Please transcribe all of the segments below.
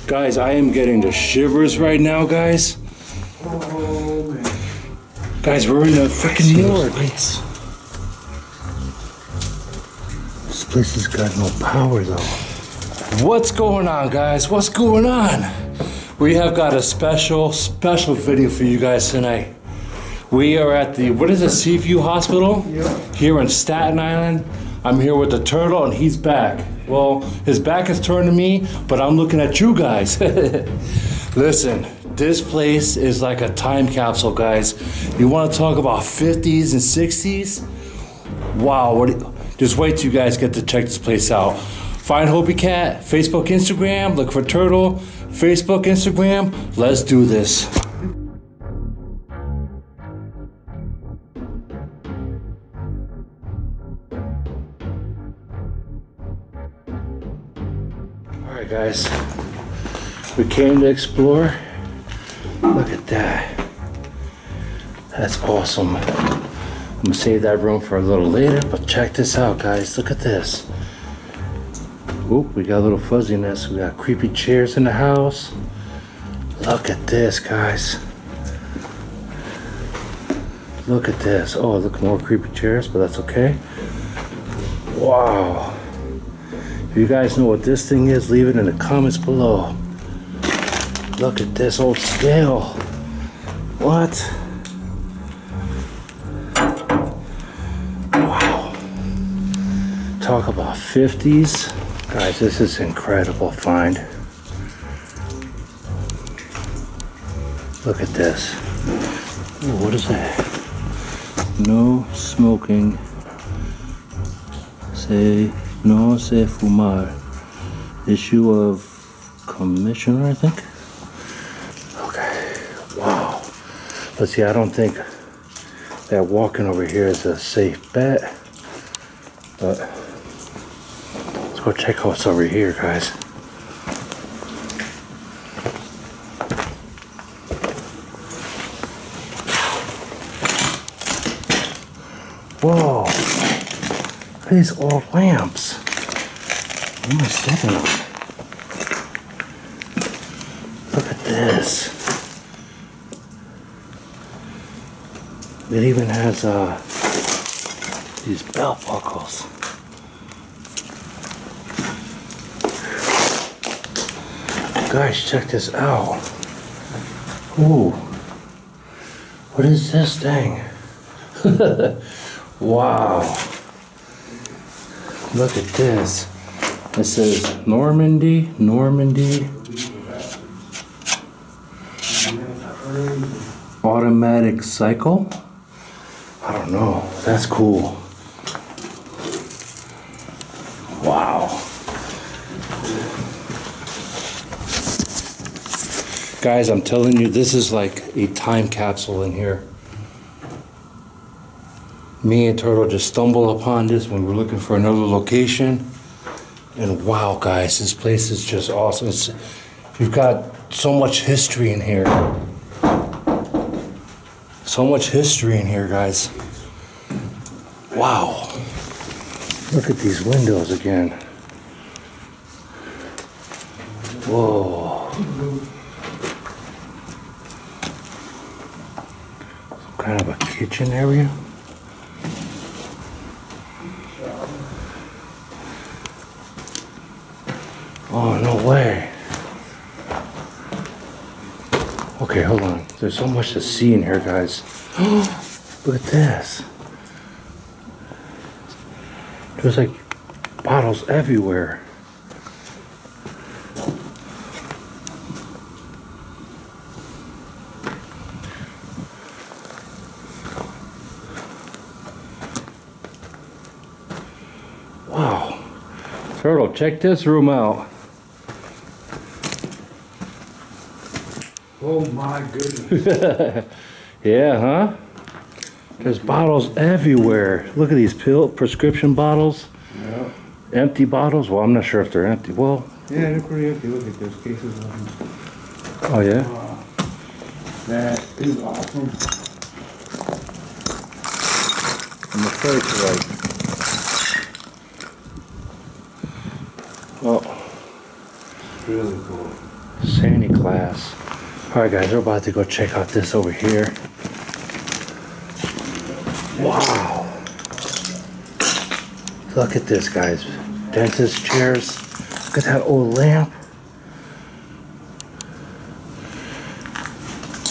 Guys, I am getting the shivers right now, guys. Oh, man. Guys, we're in the freaking New York. This place has got no power, though. What's going on, guys? What's going on? We have got a special video for you guys tonight. We are at the, what is it, Seaview Hospital? Yep. Here in Staten Island. I'm here with the turtle and he's back. Well, his back is turned to me, but I'm looking at you guys. Listen, this place is like a time capsule, guys. You want to talk about 50s and 60s? Wow, just wait till you guys get to check this place out. Find Hobie Katt, Facebook, Instagram, look for Turtle, Facebook, Instagram. Let's do this. Alright guys, we came to explore. Look at that. That's awesome. I'm gonna save that room for a little later, but check this out guys, look at this. Oop, we got a little fuzziness. We got creepy chairs in the house. Look at this, guys. Look at this. Oh, look, more creepy chairs, but that's okay. Wow. If you guys know what this thing is, leave it in the comments below. Look at this old scale. What? Wow. Talk about 50s. Guys, this is incredible find. Look at this. Ooh, what is that? No smoking. No se fumar. Issue of commissioner, I think. Okay. Wow. Let's see, I don't think that walking over here is a safe bet. But let's go check out what's over here, guys. Whoa. Look at these old lamps. What am I stepping on? Look at this. It even has these belt buckles. Guys, check this out. Ooh. What is this thing? Wow. Look at this. It says Normandy. Automatic cycle? I don't know. That's cool. Wow. Guys, I'm telling you, this is like a time capsule in here. Me and Turtle just stumbled upon this when we were looking for another location. And wow, guys, this place is just awesome. You've got so much history in here. So much history in here, guys. Wow. Look at these windows again. Whoa. Some kind of a kitchen area. Oh, no way. Okay, hold on. There's so much to see in here, guys. Look at this. There's like bottles everywhere. Wow. Turtle, check this room out. Oh my goodness. Yeah, huh? There's bottles everywhere. Look at these prescription bottles. Yeah. Empty bottles. Well, I'm not sure if they're empty. Well, yeah, they're pretty empty. Look at those cases of them. Oh yeah? Wow. That is awesome. I'm afraid to like. Well, Really cool. Sandy class. Alright guys, we're about to go check out this over here. Wow. Look at this, guys. Dentist chairs. Look at that old lamp.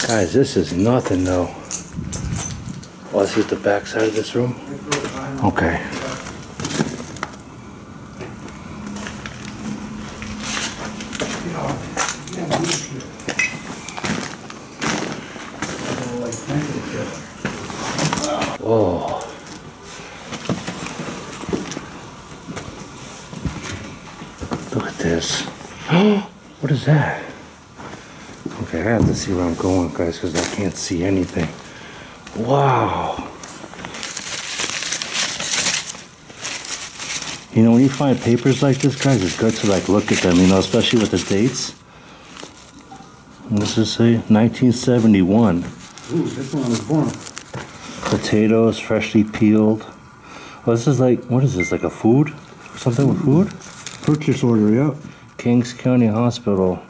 Guys, this is nothing though. Oh, this is the back side of this room? Okay. Whoa. Look at this. What is that? Okay, I have to see where I'm going, guys, because I can't see anything. Wow. You know, when you find papers like this, guys, it's good to like look at them, you know, especially with the dates. What does this say? 1971. Ooh, this one was born. Potatoes, freshly peeled. Oh, this is like, what is this, like a food? Something with food? Purchase order, yep. Kings County Hospital.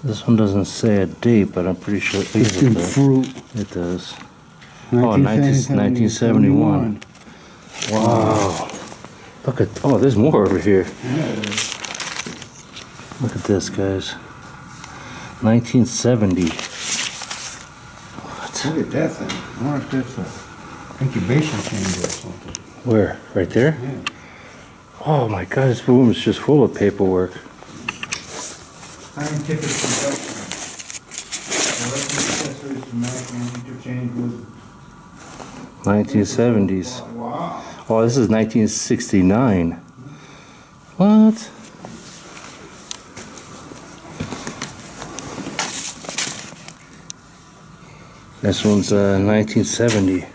This one doesn't say a date, but I'm pretty sure it does. Fruit. It does. 1971. Wow. Look at, oh, there's more over here. Yeah. Look at this, guys. 1970. What? Look at that thing. I wonder if that's an incubation chamber or something. Where? Right there? Yeah. Oh my God, this room is just full of paperwork. Scientific production. Electric accessories to make and interchange with. 1970s. Wow. Oh, this is 1969. What? This one's 1970.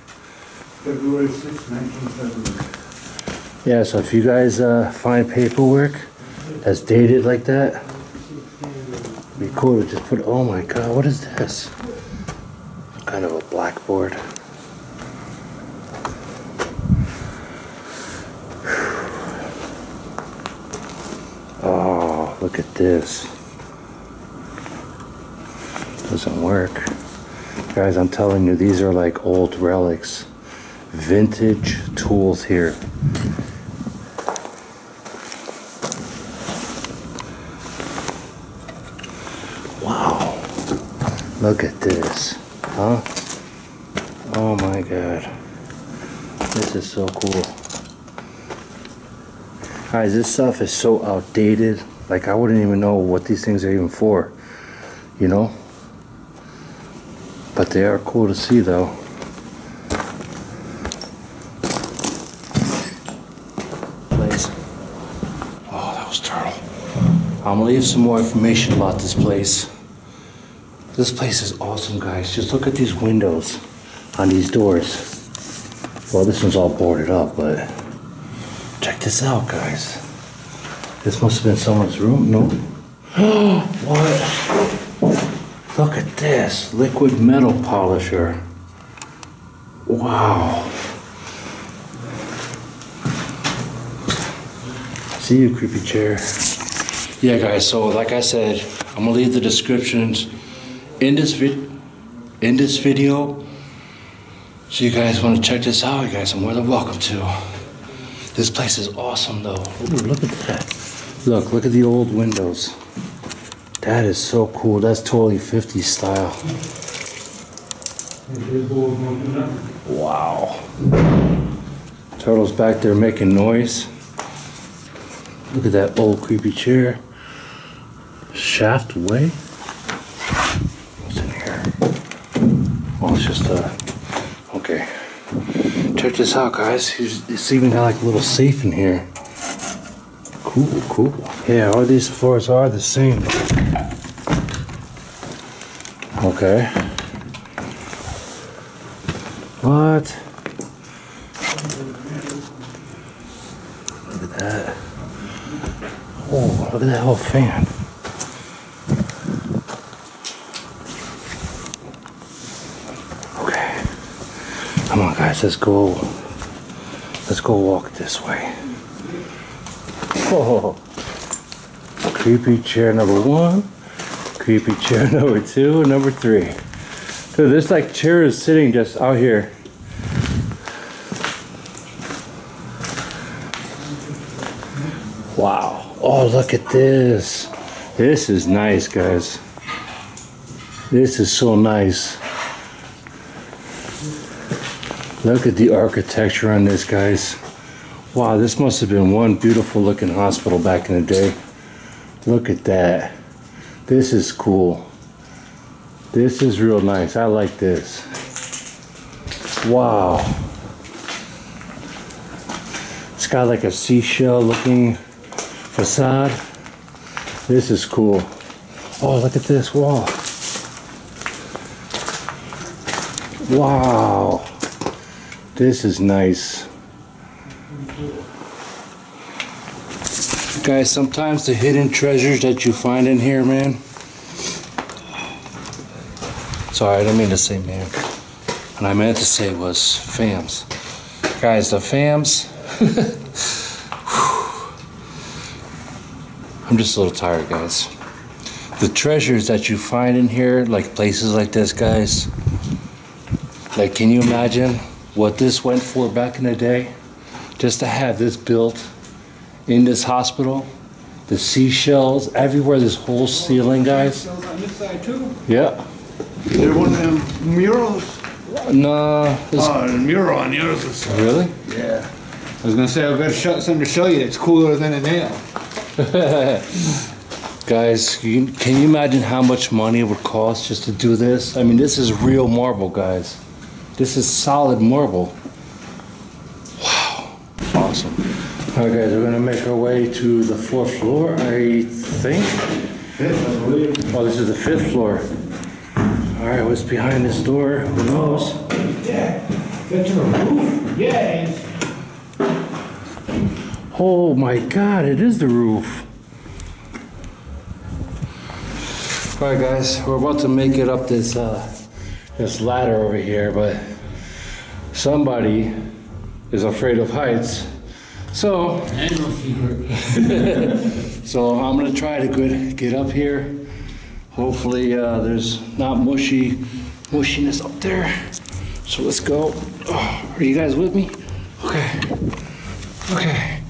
February 6, 1970. Yeah, so if you guys find paperwork that's dated like that, it'd be cool to just put, oh my God, what is this? Some kind of a blackboard. Oh, look at this. Doesn't work. Guys, I'm telling you, these are like old relics. Vintage tools here. Wow. Look at this. Huh? Oh my God. This is so cool. Guys, this stuff is so outdated. Like, I wouldn't even know what these things are even for. You know? But they are cool to see, though. Place. Oh, that was turtle. I'm gonna leave some more information about this place. This place is awesome, guys. Just look at these windows on these doors. Well, this one's all boarded up, but check this out, guys. This must have been someone's room. No. What? Look at this. Liquid metal polisher. Wow. See you, creepy chair. Yeah, guys, so like I said, I'm gonna leave the descriptions in this video. So you guys want to check this out, you guys are more than welcome to. This place is awesome though. Ooh, look at that. Look at the old windows. That is so cool. That's totally 50s style. Wow. Turtle's back there making noise. Look at that old creepy chair. Shaft way? What's in here? Oh, it's just okay. Check this out, guys. It's even got like a little safe in here. Cool. Yeah, all these floors are the same. Okay. What? Look at that. Oh, look at that whole fan. Guys, let's go. Let's go walk this way. Oh, creepy chair number 1, creepy chair number 2, and number 3. Dude, this like chair is sitting just out here. Wow. Oh, look at this. This is nice, guys. This is so nice. Look at the architecture on this, guys. Wow, this must have been one beautiful looking hospital back in the day. Look at that. This is cool. This is real nice. I like this. Wow. It's got like a seashell looking facade. This is cool. Oh, look at this wall. Wow. This is nice. Guys, sometimes the hidden treasures that you find in here, man. Sorry, I didn't mean to say man. What I meant to say was fams. Guys, the fams. I'm just a little tired, guys. The treasures that you find in here, like places like this, guys. Like, can you imagine what this went for back in the day? Just to have this built in this hospital. The seashells everywhere, this whole ceiling, guys. Seashells on this side too? Yeah. They're one of them murals. No. Oh, the mural on the other side. Really? Yeah. I was gonna say, I've got something to show you that's cooler than a nail. Guys, can you imagine how much money it would cost just to do this? I mean, this is real marble, guys. This is solid marble. Wow, awesome. All right, guys, we're gonna make our way to the 4th floor, I think. Oh, this is the 5th floor. All right, what's behind this door? Who knows? Yeah, get to the roof. Yes. Oh my God, it is the roof. All right, guys, we're about to make it up this this ladder over here, but somebody is afraid of heights. So, so I'm gonna try to get up here. Hopefully there's not mushiness up there. So let's go. Oh, are you guys with me? Okay. Okay.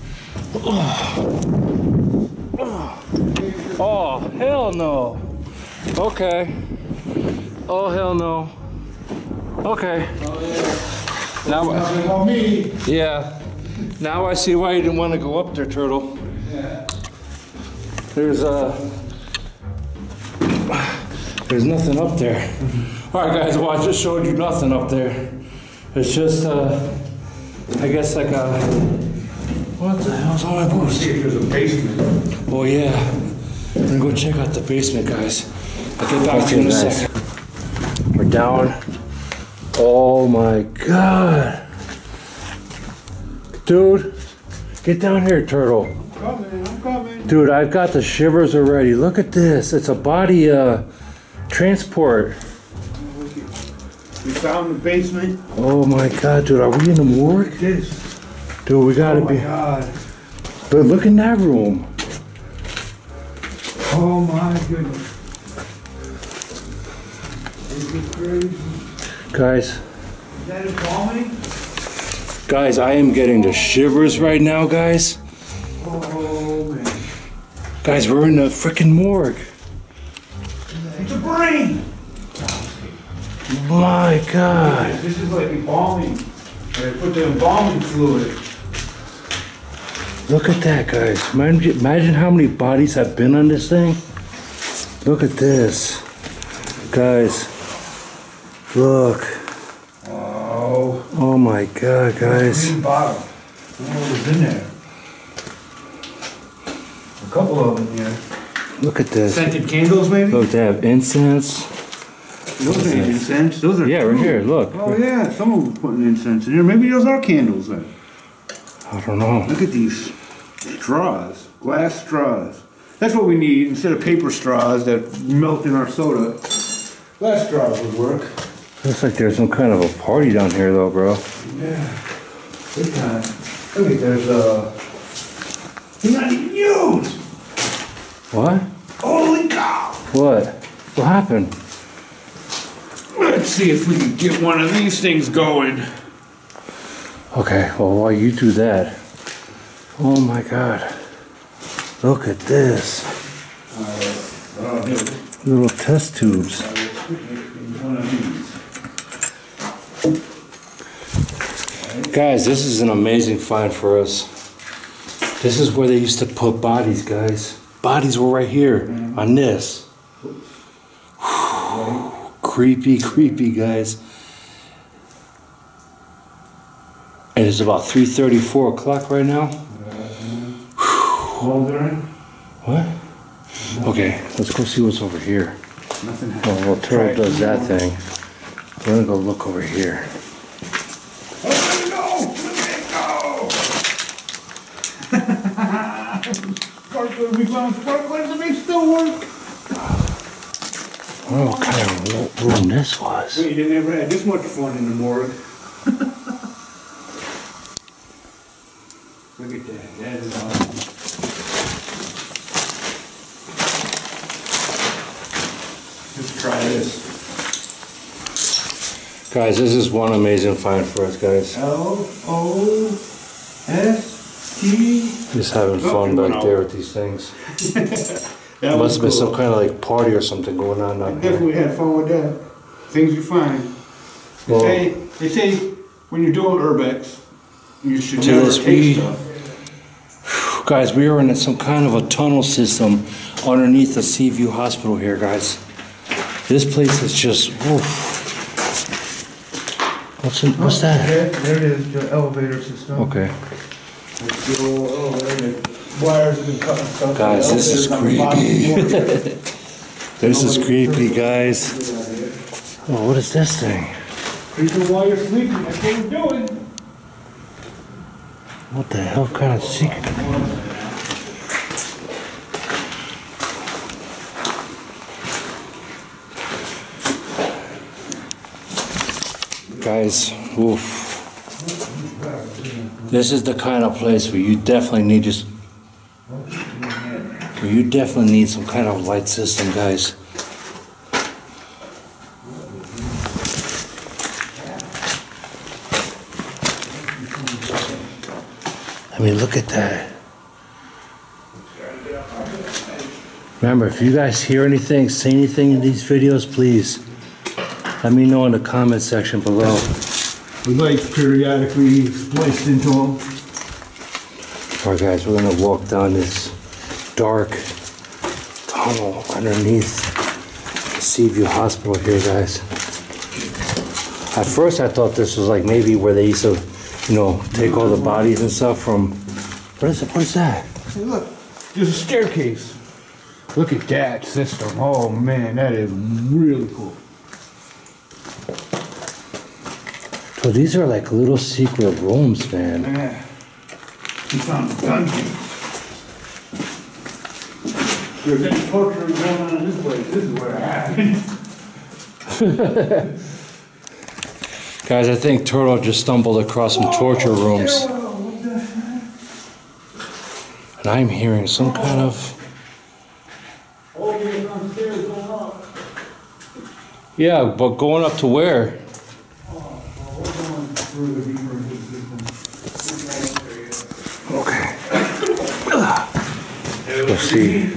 Oh, hell no. Okay. Oh, hell no. Okay. Now, yeah. Now I see why you didn't want to go up there, Turtle. There's nothing up there. All right, guys. Well, I just showed you nothing up there. It's just, I guess like a. What the hell's on my boots? There's a basement. Oh yeah. We're gonna go check out the basement, guys. I'll get back to you in a second. We're down. Oh my God. Dude, get down here, Turtle. I'm coming. Dude, I've got the shivers already. Look at this. It's a body transport. We found the basement. Oh my God, dude, are we in the morgue? Look at this. Dude, we gotta be. Oh my God. But look in that room. Oh my goodness. This is crazy. Guys. Is that embalming? Guys, I am getting the shivers right now, guys. Oh man. Guys, we're in the freaking morgue. It's a brain. My God. This is like embalming. They put the embalming fluid. Look at that, guys. Imagine how many bodies have been on this thing. Look at this. Guys, look. Oh. Oh my God, guys. Green bottle. I don't know what was in there. A couple of them here. Look at this. Scented candles, maybe? Look, they have incense. Those ain't incense. Those are. Yeah, right here, look. Oh yeah, someone was putting incense in here. Maybe those are candles then. I don't know. Look at these straws, glass straws. That's what we need instead of paper straws that melt in our soda. Glass straws would work. Looks like there's some kind of a party down here though, bro. Yeah. Big time. Look at there's He's not even used! What? Holy cow! What? What happened? Let's see if we can get one of these things going. Okay, well while you do that. Oh my god. Look at this. Little test tubes. One of these. Guys, this is an amazing find for us. This is where they used to put bodies, guys. Bodies were right here on this. Creepy, creepy, guys. And it's about 3:30, 4 o'clock right now. What? Okay, let's go see what's over here. Well, Turtle does that thing. We're gonna go look over here. We found sparklers and they still work. I don't know what kind of room this was. Wait, they never had this much fun in the morgue. Look at that. That is awesome. Let's try this. Guys, this is one amazing find for us, guys. LOST. Just having fun back there with these things. That Must have been cool. some kind of like party or something going on down here. Definitely had fun with that. Things you find. Well, They say when you're doing urbex, you should To never this take we- stuff. Guys, we are in some kind of a tunnel system underneath the Seaview Hospital here, guys. This place is just, oof. What's that? There it is, the elevator system. Okay. It's the old elevator. Wires have been cut and stuff. Guys, this is The elevator's on the bottom creepy. This is creepy, guys. Oh, what is this thing? Creeping while you're sleeping, that's what we're doing. What the hell kind of secret? Guys, oof. This is the kind of place where you definitely need some kind of light system, guys. I mean, look at that. Remember, if you guys hear anything, say anything in these videos, please let me know in the comment section below. We like periodically spliced into them. Alright guys, we're gonna walk down this dark tunnel underneath the Seaview Hospital here, guys. At first I thought this was like maybe where they used to, you know, take all the bodies and stuff from, what is that? Hey, look, there's a staircase. Look at that system. Oh man, that is really cool. So these are like little secret rooms, man. Yeah. We found a dungeon. If there's any torture going on in this place, this is where it happened. Guys, I think Turtle just stumbled across some torture rooms. And I'm hearing some kind of... Oh, you're downstairs going up. Yeah, but going up to where? We're going further deeper into the system. Okay. Let's see.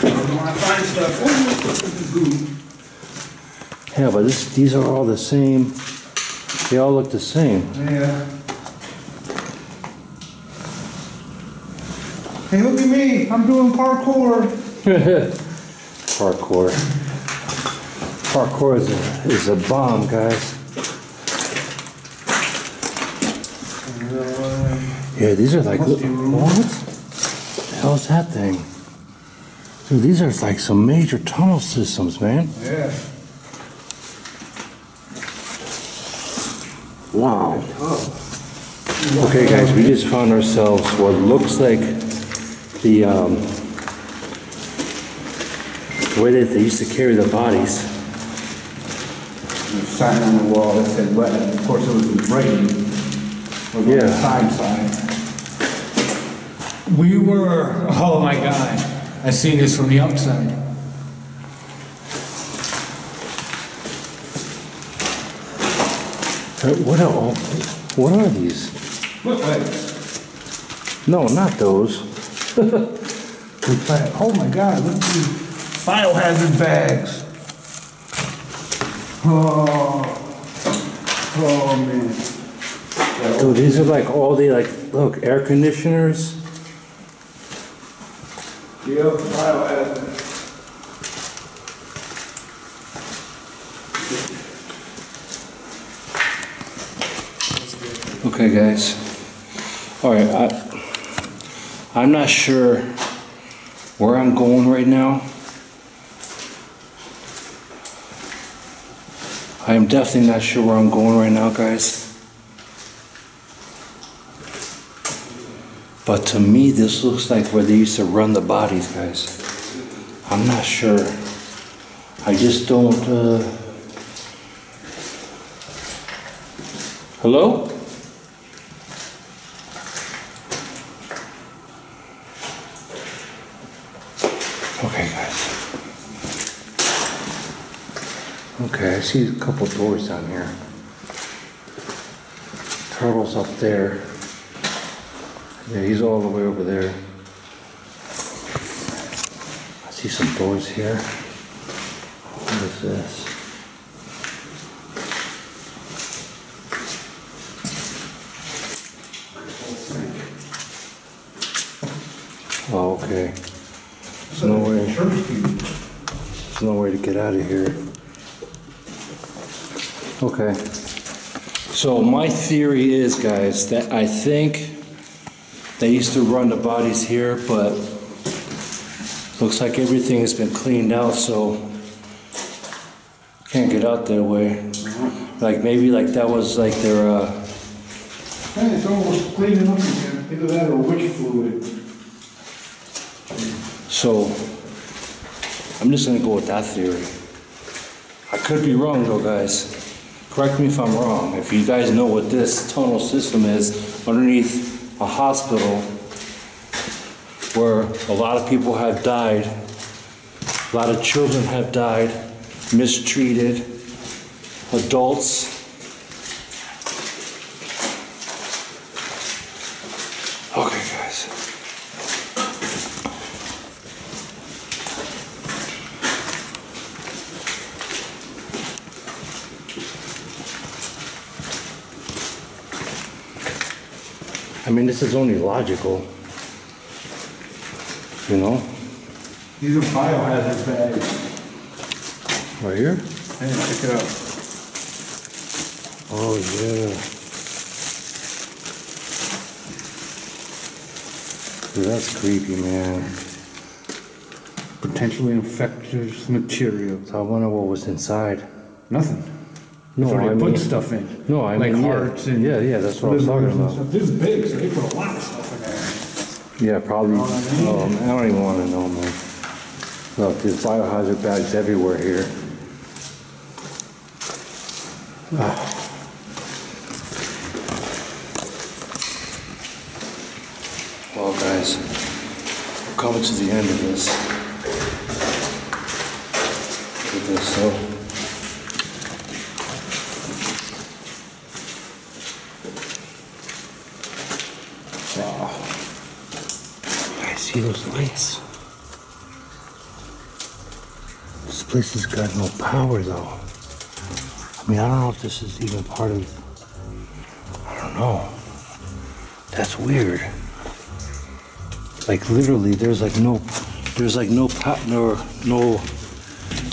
When I find stuff, oh, this is good. Yeah, but these are all the same. They all look the same. Yeah. Hey, look at me. I'm doing parkour. Parkour. Parkour is a bomb, guys. Yeah, these are like... What? The hell's that thing? Dude, these are like some major tunnel systems, man. Yeah. Wow. Okay, guys, we just found ourselves what looks like the way that they used to carry the bodies. sign on the wall that said wet. Of course, it was writing. Yeah. The sign. We were, oh my God, I seen this from the outside. What are these? Look, No, not those. oh my God, look at these biohazard bags. Oh man. Dude, these are like all the look, air conditioners. Yep, biohazard. Okay, guys. All right, I'm not sure where I'm going right now. I am definitely not sure where I'm going right now, guys. But to me, this looks like where they used to run the bodies, guys. I'm not sure. I just don't, Hello? Okay, guys. Okay, I see a couple doors down here. Turtle's up there. Yeah, he's all the way over there. I see some doors here. What is this? Oh, okay. There's no way to get out of here. Okay. So my theory is, guys, that I think they used to run the bodies here, but looks like everything has been cleaned out, so can't get out that way. Like maybe like that was like their It's almost cleaning up again. Either that or witch fluid. So I'm just gonna go with that theory. I could be wrong though, guys. Correct me if I'm wrong. If you guys know what this tunnel system is underneath a hospital where a lot of people have died, a lot of children have died, mistreated, adults. Okay, guys. I mean, this is only logical, you know? These are biohazard bags. Right here? Hey, check it out. Oh, yeah. Dude, that's creepy, man. Potentially infectious material. So I wonder what was inside. Nothing. No, So they I mean, put stuff in. No, I like mean, hearts and yeah, that's what I was talking about. This is big, so they put a lot of stuff in there. Yeah, probably. Oh, I don't even want to know, man. Look, there's biohazard bags everywhere here. Well, guys, we're coming to the end of this. Look at this, so. Wow. I see those lights. This place has got no power, though. I mean, I don't know if this is even part of. I don't know. That's weird. Like literally, there's like no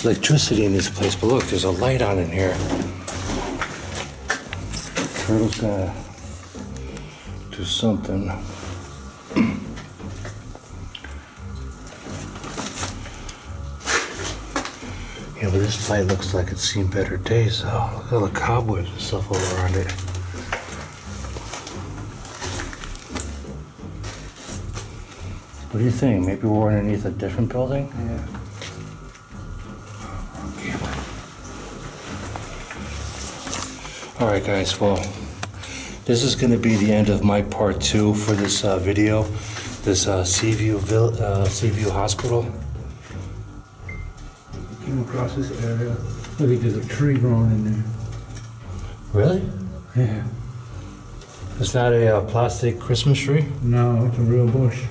electricity in this place. But look, there's a light on in here. Turtle's gotta do something. Yeah, but this light looks like it's seen better days, though. Look at all the cobwebs and stuff all around it. What do you think? Maybe we're underneath a different building? Yeah. Alright guys, well, this is going to be the end of my part 2 for this video. This Seaview Hospital. Came across this area. Look, there's a tree growing in there. Really? Yeah. It's not a plastic Christmas tree? No, it's a real bush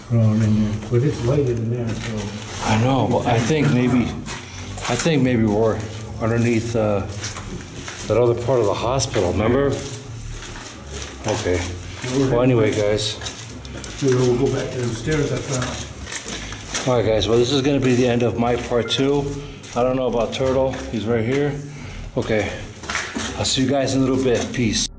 growing in there. But it's lighted in there, so. I know, but I think maybe we're underneath that other part of the hospital, remember? Okay. Well, anyway, guys. We'll go back to the stairs I found. Alright, guys. Well, this is going to be the end of my part 2. I don't know about Turtle. He's right here. Okay. I'll see you guys in a little bit. Peace.